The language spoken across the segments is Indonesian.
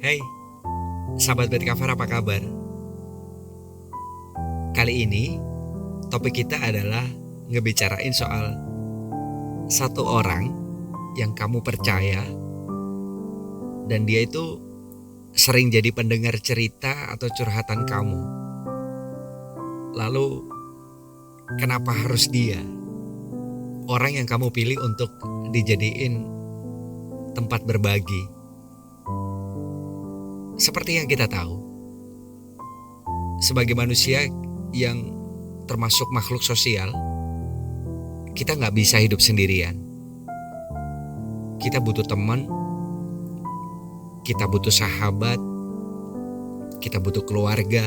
Hey, sahabat Bad Cover, apa kabar? Kali ini topik kita adalah ngebicarain soal satu orang yang kamu percaya dan dia itu sering jadi pendengar cerita atau curhatan kamu. Lalu kenapa harus dia? Orang yang kamu pilih untuk dijadiin tempat berbagi. Seperti yang kita tahu, sebagai manusia yang termasuk makhluk sosial, kita gak bisa hidup sendirian. Kita butuh teman, kita butuh sahabat, kita butuh keluarga,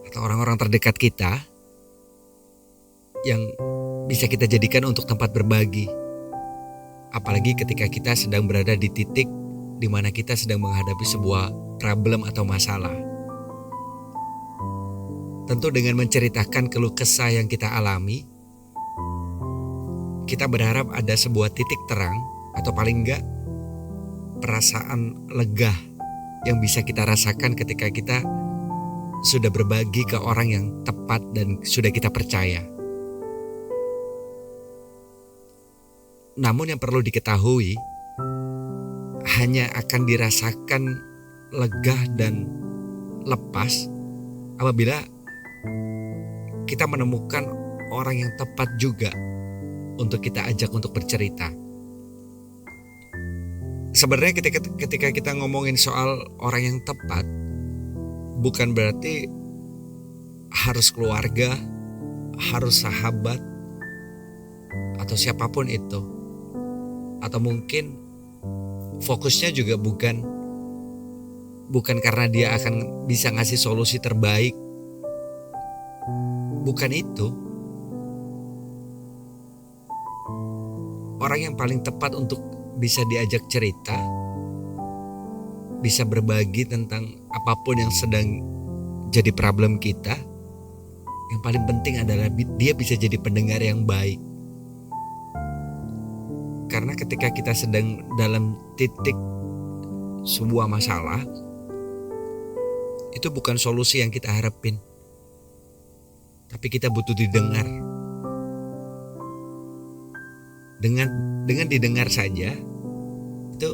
atau orang-orang terdekat kita yang bisa kita jadikan untuk tempat berbagi. Apalagi ketika kita sedang berada di titik di mana kita sedang menghadapi sebuah problem atau masalah. Tentu dengan menceritakan keluh kesah yang kita alami, kita berharap ada sebuah titik terang atau paling enggak perasaan lega yang bisa kita rasakan ketika kita sudah berbagi ke orang yang tepat dan sudah kita percaya. Namun yang perlu diketahui, hanya akan dirasakan lega dan lepas apabila kita menemukan orang yang tepat juga untuk kita ajak untuk bercerita. Sebenarnya ketika kita ngomongin soal orang yang tepat, bukan berarti harus keluarga, harus sahabat, atau siapapun itu. Atau mungkin fokusnya juga bukan karena dia akan bisa ngasih solusi terbaik. Bukan itu. Orang yang paling tepat untuk bisa diajak cerita, bisa berbagi tentang apapun yang sedang jadi problem kita, yang paling penting adalah dia bisa jadi pendengar yang baik. Karena ketika kita sedang dalam titik sebuah masalah, itu bukan solusi yang kita harapin, tapi kita butuh didengar. Dengan didengar saja, itu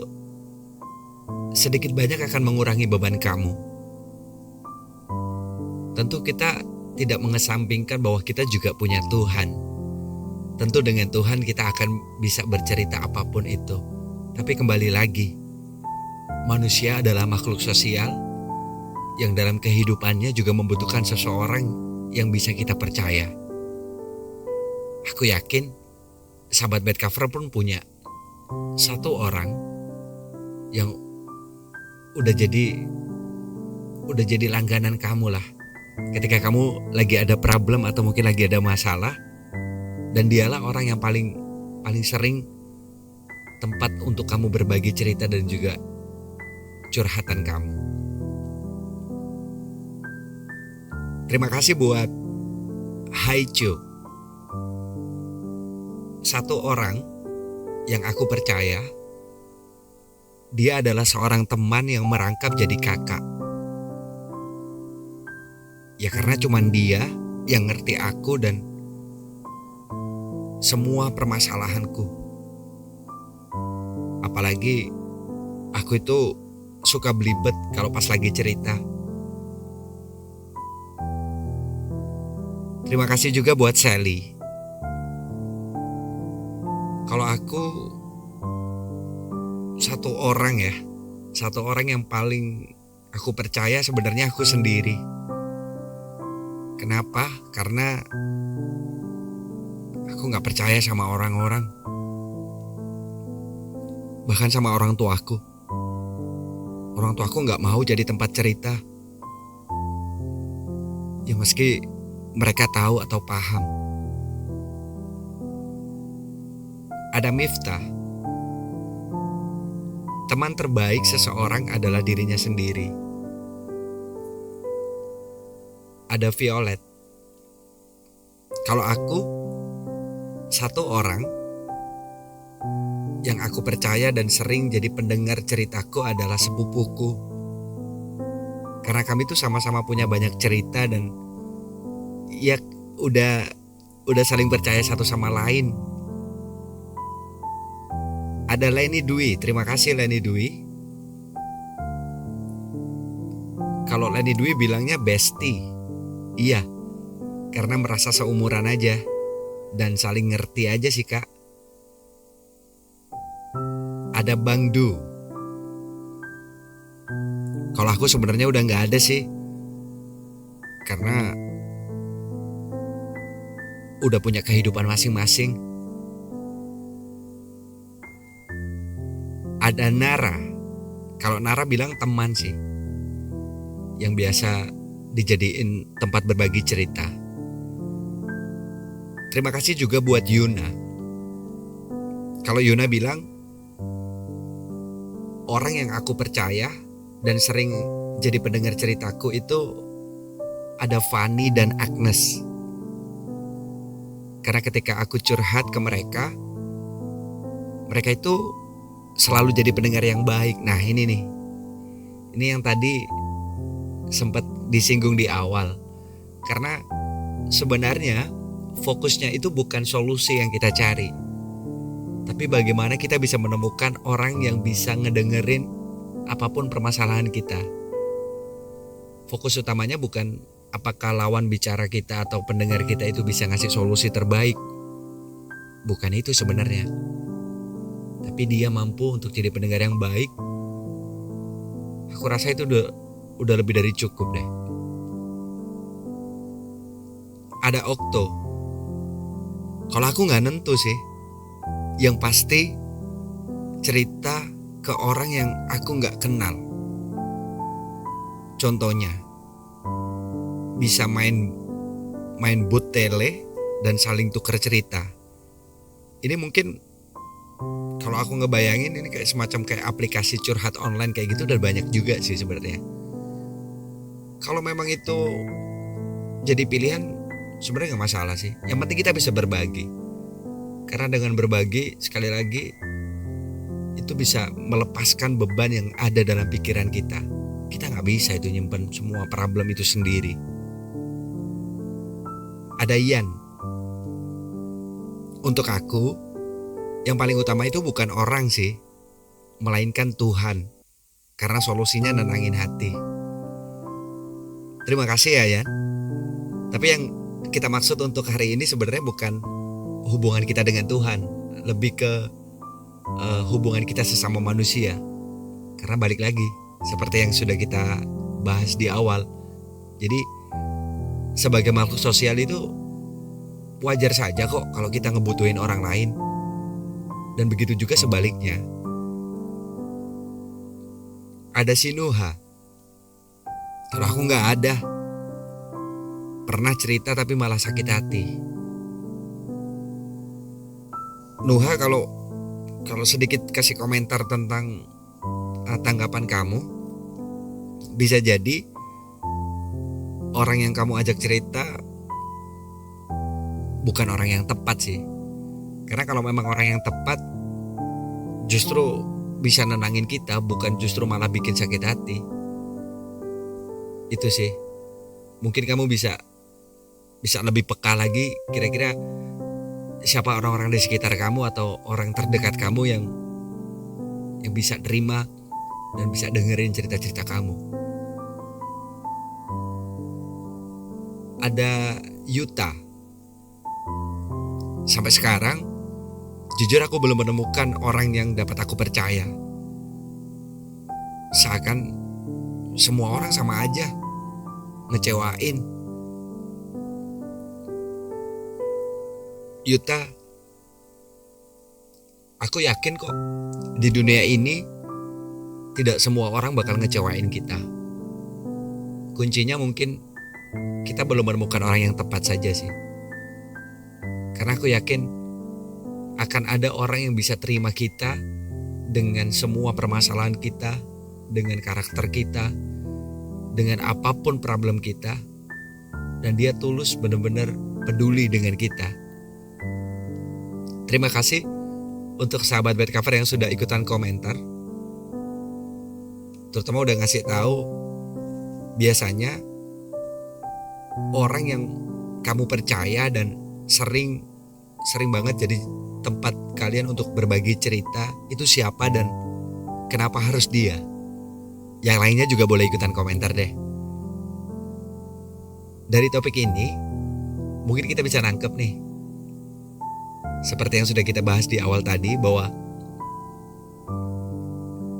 sedikit banyak akan mengurangi beban kamu. Tentu kita tidak mengesampingkan bahwa kita juga punya Tuhan. Tentu dengan Tuhan kita akan bisa bercerita apapun itu. Tapi kembali lagi, manusia adalah makhluk sosial yang dalam kehidupannya juga membutuhkan seseorang yang bisa kita percaya. Aku yakin sahabat Bad Cover pun punya satu orang yang udah jadi langganan kamu lah. Ketika kamu lagi ada problem atau mungkin lagi ada masalah, dan dialah orang yang paling sering tempat untuk kamu berbagi cerita dan juga curhatan kamu. Terima kasih buat Haichu. Satu orang yang aku percaya, dia adalah seorang teman yang merangkap jadi kakak. Ya karena cuman dia yang ngerti aku dan semua permasalahanku. Apalagi aku itu suka belibet kalau pas lagi cerita. Terima kasih juga buat Sally. Kalau aku satu orang yang paling aku percaya sebenarnya aku sendiri. Kenapa? Karena aku gak percaya sama orang-orang. Bahkan sama orang tuaku. Orang tuaku gak mau jadi tempat cerita. Ya meski mereka tahu atau paham. Ada Miftah. Teman terbaik seseorang adalah dirinya sendiri. Ada Violet. Kalau aku, satu orang yang aku percaya dan sering jadi pendengar ceritaku adalah sepupuku, Karena kami tuh sama-sama punya banyak cerita dan ya udah saling percaya satu sama lain. Ada Leni Dwi, terima kasih Leni Dwi. Kalau Leni Dwi bilangnya bestie. Iya, karena merasa seumuran aja dan saling ngerti aja sih kak. Ada Bang Du. Kalau aku sebenarnya udah nggak ada sih, karena udah punya kehidupan masing-masing. Ada Nara. Kalau Nara bilang teman sih, yang biasa dijadiin tempat berbagi cerita. Terima kasih juga buat Yuna. Kalau Yuna bilang, orang yang aku percaya dan sering jadi pendengar ceritaku itu ada Fanny dan Agnes. Karena ketika aku curhat ke mereka itu selalu jadi pendengar yang baik. Nah ini nih, ini yang tadi sempat disinggung di awal. Karena sebenarnya fokusnya itu bukan solusi yang kita cari, tapi bagaimana kita bisa menemukan orang yang bisa ngedengerin apapun permasalahan kita. Fokus utamanya bukan apakah lawan bicara kita atau pendengar kita itu bisa ngasih solusi terbaik. Bukan itu sebenarnya. Tapi dia mampu untuk jadi pendengar yang baik. Aku rasa itu udah lebih dari cukup deh. Ada Okto. Kalau aku gak nentu sih. Yang pasti cerita ke orang yang aku gak kenal. Contohnya, bisa main booth tele dan saling tuker cerita. Ini mungkin kalau aku ngebayangin ini kayak semacam kayak aplikasi curhat online kayak gitu udah banyak juga sih sebenarnya. Kalau memang itu jadi pilihan sebenarnya gak masalah sih. Yang penting kita bisa berbagi. Karena dengan berbagi sekali lagi itu bisa melepaskan beban yang ada dalam pikiran kita. Kita gak bisa itu nyimpen semua problem itu sendiri. Ada Ian. Untuk aku, yang paling utama itu bukan orang sih, melainkan Tuhan. Karena solusinya nenangin hati. Terima kasih ya Ian. Tapi yang kita maksud untuk hari ini sebenarnya bukan hubungan kita dengan Tuhan, lebih ke hubungan kita sesama manusia. Karena balik lagi, seperti yang sudah kita bahas di awal. Jadi sebagai makhluk sosial itu wajar saja kok kalau kita ngebutuhin orang lain. Dan begitu juga sebaliknya. Ada si Nuha. Kalau aku gak ada. Pernah cerita tapi malah sakit hati. Nuha kalau sedikit kasih komentar tentang tanggapan kamu, bisa jadi orang yang kamu ajak cerita bukan orang yang tepat sih. Karena kalau memang orang yang tepat justru bisa nenangin kita, bukan justru malah bikin sakit hati. Itu sih. Mungkin kamu bisa lebih peka lagi kira-kira siapa orang-orang di sekitar kamu atau orang terdekat kamu yang bisa terima dan bisa dengerin cerita-cerita kamu. Ada Yuta. Sampai sekarang jujur aku belum menemukan orang yang dapat aku percaya. Seakan semua orang sama aja, ngecewain. Yuta, aku yakin kok di dunia ini tidak semua orang bakal ngecewain kita. Kuncinya mungkin kita belum menemukan orang yang tepat saja sih. Karena aku yakin akan ada orang yang bisa terima kita dengan semua permasalahan kita, dengan karakter kita, dengan apapun problem kita, dan dia tulus benar-benar peduli dengan kita. Terima kasih untuk sahabat Bad Cover yang sudah ikutan komentar, terutama udah ngasih tahu biasanya orang yang kamu percaya dan sering banget jadi tempat kalian untuk berbagi cerita itu siapa dan kenapa harus dia? Yang lainnya juga boleh ikutan komentar deh. Dari topik ini mungkin kita bisa nangkep nih, seperti yang sudah kita bahas di awal tadi, bahwa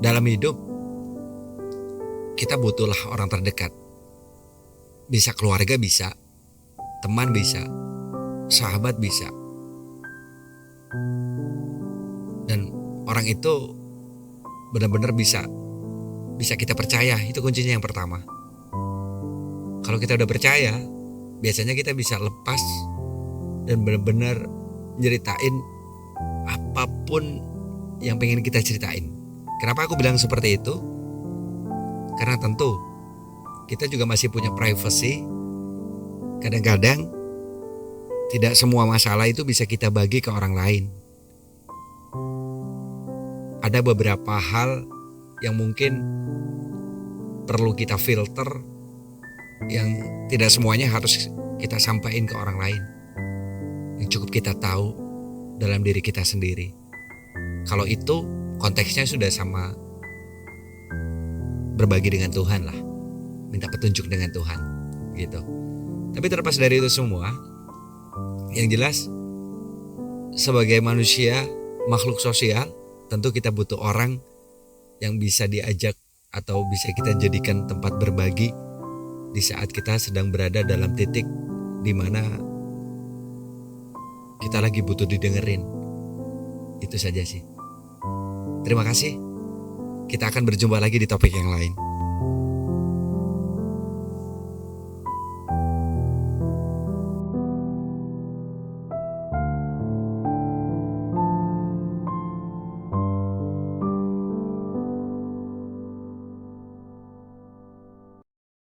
dalam hidup kita butuhlah orang terdekat. Bisa keluarga, bisa teman, bisa sahabat, bisa. Dan orang itu benar-benar bisa kita percaya. Itu kuncinya yang pertama. Kalau kita udah percaya, biasanya kita bisa lepas dan benar-benar nyeritain apapun yang pengen kita ceritain. Kenapa aku bilang seperti itu? Karena tentu kita juga masih punya privacy. Kadang-kadang tidak semua masalah itu bisa kita bagi ke orang lain. Ada beberapa hal yang mungkin perlu kita filter, yang tidak semuanya harus kita sampaikan ke orang lain. Yang cukup kita tahu dalam diri kita sendiri. Kalau itu konteksnya sudah sama berbagi dengan Tuhan lah, minta petunjuk dengan Tuhan gitu. Tapi terlepas dari itu semua, yang jelas sebagai manusia, makhluk sosial, tentu kita butuh orang yang bisa diajak atau bisa kita jadikan tempat berbagi di saat kita sedang berada dalam titik di mana kita lagi butuh didengerin. Itu saja sih. Terima kasih. Kita akan berjumpa lagi di topik yang lain.